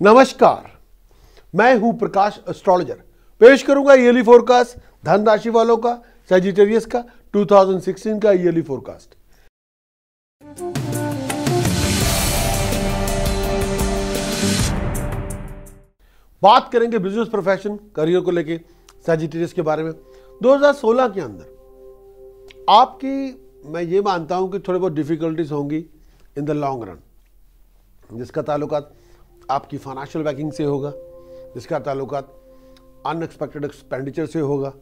नमस्कार, मैं हूं प्रकाश एस्ट्रोलॉजर। पेश करूंगा ईयरली फोरकास्ट धन राशि वालों का, सजिटेरियस का 2016 का ईयरली फोरकास्ट। बात करेंगे बिजनेस प्रोफेशन करियर को लेके सजिटेरियस के बारे में। 2016 के अंदर आपकी मैं ये मानता हूं कि थोड़ी बहुत डिफिकल्टीज होंगी इन द लॉन्ग रन, जिसका ताल्लुकात आपकी फाइनेंशियल बैकिंग से होगा, जिसका ताल्लुकात अनएक्सपेक्टेड एक्सपेंडिचर से होगा।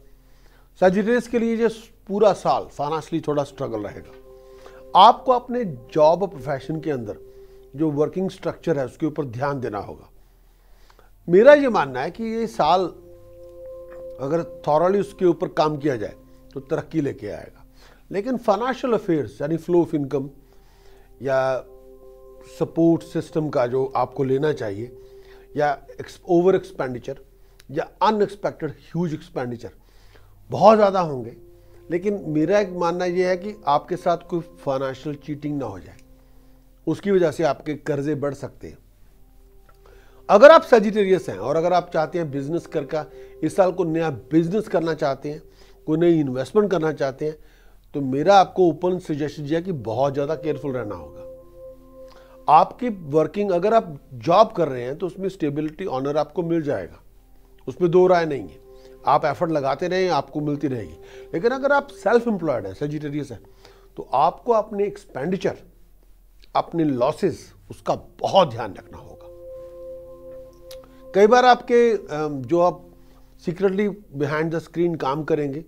सजिटेरियस के लिए ये पूरा साल फाइनेंशियली थोड़ा स्ट्रगल रहेगा। आपको अपने जॉब और प्रोफेशन के अंदर जो वर्किंग स्ट्रक्चर है उसके ऊपर ध्यान देना होगा। मेरा ये मानना है कि ये साल अगर थॉरली उसके ऊपर काम किया जाए तो तरक्की लेके आएगा, लेकिन फाइनेंशियल अफेयर्स यानी फ्लो ऑफ इनकम या सपोर्ट सिस्टम का जो आपको लेना चाहिए, या ओवर एक्सपेंडिचर या अनएक्सपेक्टेड ह्यूज एक्सपेंडिचर बहुत ज़्यादा होंगे। लेकिन मेरा एक मानना यह है कि आपके साथ कोई फाइनेंशियल चीटिंग ना हो जाए, उसकी वजह से आपके कर्जे बढ़ सकते हैं। अगर आप सजिटेरियस हैं और अगर आप चाहते हैं बिजनेस करके इस साल को नया बिजनेस करना चाहते हैं, कोई नई इन्वेस्टमेंट करना चाहते हैं, तो मेरा आपको ओपन सजेशन है कि बहुत ज़्यादा केयरफुल रहना होगा। आपकी वर्किंग अगर आप जॉब कर रहे हैं तो उसमें स्टेबिलिटी ऑनर आपको मिल जाएगा, उसमें दो राय नहीं है। आप एफर्ट लगाते रहें, आपको मिलती रहेगी। लेकिन अगर आप सेल्फ एम्प्लॉयड हैं, सजिटेरियस हैं, तो आपको अपने एक्सपेंडिचर, अपने लॉसेस, उसका बहुत ध्यान रखना होगा। कई बार आपके जो आप सीक्रेटली बिहाइंड द स्क्रीन काम करेंगे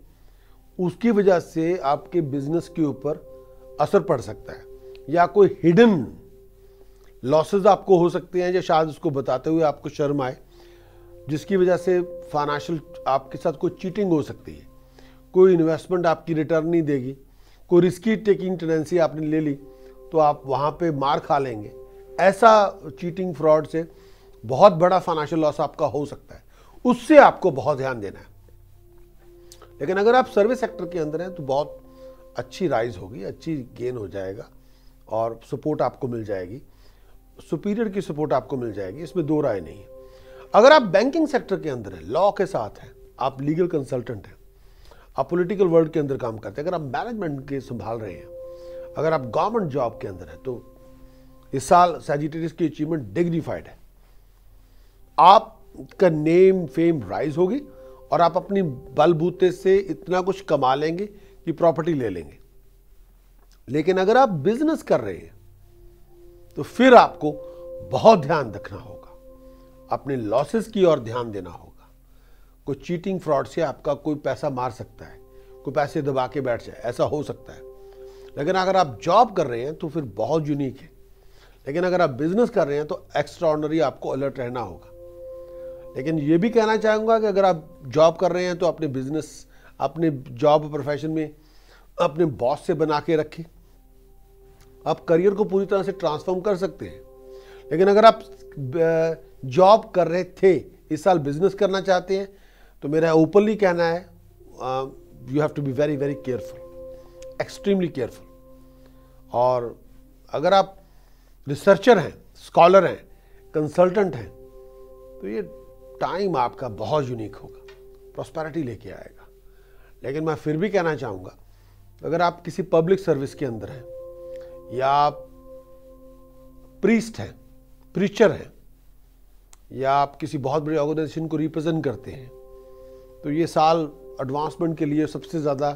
उसकी वजह से आपके बिजनेस के ऊपर असर पड़ सकता है, या कोई हिडन लॉसेस आपको हो सकते हैं, या शायद उसको बताते हुए आपको शर्म आए, जिसकी वजह से फाइनेंशियल आपके साथ कोई चीटिंग हो सकती है। कोई इन्वेस्टमेंट आपकी रिटर्न नहीं देगी, कोई रिस्की टेकिंग टेंडेंसी आपने ले ली तो आप वहाँ पे मार खा लेंगे। ऐसा चीटिंग फ्रॉड से बहुत बड़ा फाइनेंशियल लॉस आपका हो सकता है, उससे आपको बहुत ध्यान देना है। लेकिन अगर आप सर्विस सेक्टर के अंदर हैं तो बहुत अच्छी राइज होगी, अच्छी गेन हो जाएगा और सपोर्ट आपको मिल जाएगी, सुपीरियर की सपोर्ट आपको मिल जाएगी, इसमें दो राय नहीं है। अगर आप बैंकिंग सेक्टर के अंदर हैं, लॉ के साथ हैं, आप लीगल कंसल्टेंट हैं, आप पॉलिटिकल वर्ल्ड के अंदर काम करते हैं, अगर आप मैनेजमेंट के संभाल रहे हैं, अगर आप गवर्नमेंट जॉब के अंदर हैं, तो इस साल सजिटेरियस की अचीवमेंट डिग्निफाइड है। आपका नेम फेम राइज होगी और आप अपनी बलबूते से इतना कुछ कमा लेंगे कि प्रॉपर्टी ले लेंगे। लेकिन अगर आप बिजनेस कर रहे हैं तो फिर आपको बहुत ध्यान रखना होगा, अपने लॉसेस की ओर ध्यान देना होगा। कोई चीटिंग फ्रॉड से आपका कोई पैसा मार सकता है, कोई पैसे दबा के बैठ जाए, ऐसा हो सकता है। लेकिन अगर आप जॉब कर रहे हैं तो फिर बहुत यूनिक है। लेकिन अगर आप बिजनेस कर रहे हैं तो एक्स्ट्राऑर्डिनरी आपको अलर्ट रहना होगा। लेकिन ये भी कहना चाहूँगा कि अगर आप जॉब कर रहे हैं तो अपने बिजनेस, अपने जॉब प्रोफेशन में अपने बॉस से बना के रखें। आप करियर को पूरी तरह से ट्रांसफॉर्म कर सकते हैं। लेकिन अगर आप जॉब कर रहे थे, इस साल बिजनेस करना चाहते हैं, तो मेरा ओपनली कहना है you have to be very very careful, extremely careful. और अगर आप रिसर्चर हैं, स्कॉलर हैं, कंसल्टेंट हैं, तो ये टाइम आपका बहुत यूनिक होगा, प्रॉस्पेरिटी लेके आएगा। लेकिन मैं फिर भी कहना चाहूँगा, अगर आप किसी पब्लिक सर्विस के अंदर हैं, या आप प्रीस्ट हैं, प्रीचर हैं, या आप किसी बहुत बड़ी ऑर्गेनाइजेशन को रिप्रेजेंट करते हैं, तो ये साल एडवांसमेंट के लिए सबसे ज़्यादा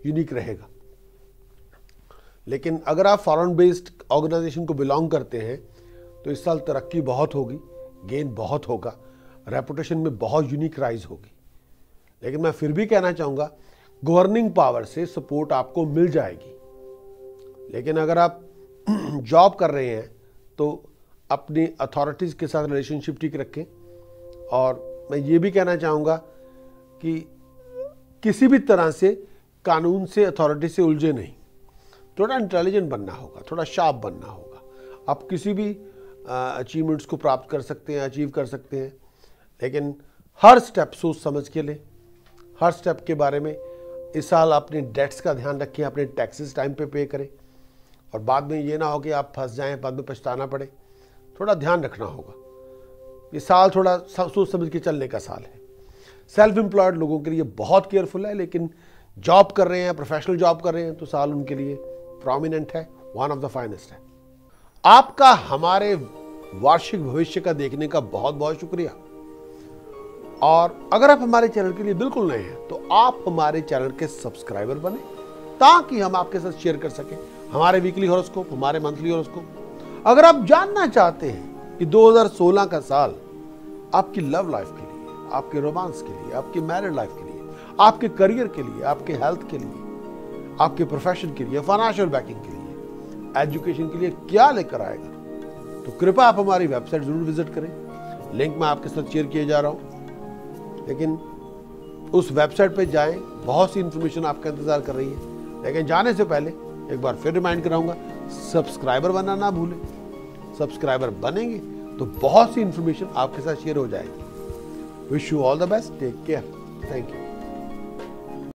यूनिक रहेगा। लेकिन अगर आप फॉरेन बेस्ड ऑर्गेनाइजेशन को बिलोंग करते हैं तो इस साल तरक्की बहुत होगी, गेन बहुत होगा, रेपुटेशन में बहुत यूनिक राइज होगी। लेकिन मैं फिर भी कहना चाहूँगा, गवर्निंग पावर से सपोर्ट आपको मिल जाएगी। लेकिन अगर आप जॉब कर रहे हैं तो अपनी अथॉरिटीज़ के साथ रिलेशनशिप ठीक रखें। और मैं ये भी कहना चाहूँगा कि किसी भी तरह से कानून से, अथॉरिटी से उलझे नहीं। थोड़ा इंटेलिजेंट बनना होगा, थोड़ा शार्प बनना होगा। आप किसी भी अचीवमेंट्स को प्राप्त कर सकते हैं, अचीव कर सकते हैं, लेकिन हर स्टेप सोच समझ के लें। हर स्टेप के बारे में इस साल अपने डेट्स का ध्यान रखें, अपने टैक्सेस टाइम पे करें, और बाद में ये ना हो कि आप फंस जाएं, बाद में पछताना पड़े। थोड़ा ध्यान रखना होगा। ये साल थोड़ा सोच समझ के चलने का साल है। सेल्फ एम्प्लॉयड लोगों के लिए बहुत केयरफुल है, लेकिन जॉब कर रहे हैं, प्रोफेशनल जॉब कर रहे हैं, तो साल उनके लिए प्रोमिनेंट है, वन ऑफ द फाइनेस्ट है। आपका हमारे वार्षिक भविष्य का देखने का बहुत बहुत शुक्रिया। और अगर आप हमारे चैनल के लिए बिल्कुल नए हैं तो आप हमारे चैनल के सब्सक्राइबर बने, ताकि हम आपके साथ शेयर कर सकें हमारे वीकली हॉरोस्कोप, हमारे मंथली हॉरोस्कोप। अगर आप जानना चाहते हैं कि 2016 का साल आपकी लव लाइफ के लिए, आपके रोमांस के लिए, आपकी मैरिड लाइफ के लिए, आपके करियर के लिए, आपके हेल्थ के लिए, आपके प्रोफेशन के लिए, फाइनेंशियल बैकिंग के लिए, एजुकेशन के लिए क्या लेकर आएगा, तो कृपया आप हमारी वेबसाइट जरूर विजिट करें। लिंक मैं आपके साथ शेयर किए जा रहा हूं, लेकिन उस वेबसाइट पे जाएं, बहुत सी इंफॉर्मेशन आपका इंतजार कर रही है। लेकिन जाने से पहले एक बार फिर रिमाइंड कराऊंगा, सब्सक्राइबर बनना ना भूलें। सब्सक्राइबर बनेंगे तो बहुत सी इंफॉर्मेशन आपके साथ शेयर हो जाएगी। Wish you all the best, take care, thank you.